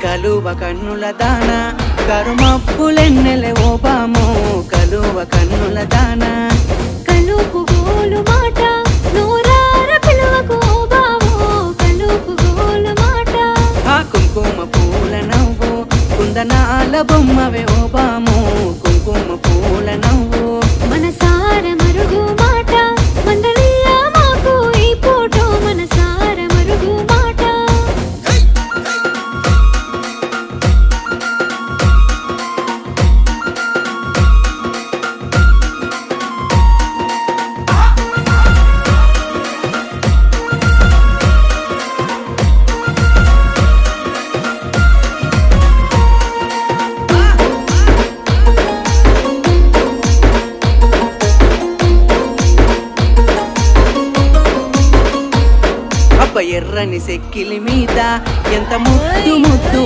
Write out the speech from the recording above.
కలువ కన్నుల దాన కరుమప్పులెన్నెలే ఓ బామో కలువ కన్నుల దాన కలుపు గోలు మాట నోరార పిలువకు ఓ బావో కలుపు గోలు మాట ఆ కుంకుమ పూల నవ్వు కుందనాల బొమ్మవే ఓ బామో కుంకుమ పూల నవ్వు మనసార మరుగు మాట మందలియ మాకు ఈ ఫోటో మనసార మరుగు మాట అబ్బ ఎర్రని సెక్కిలి మీద ఎంత ముద్దు ముద్దు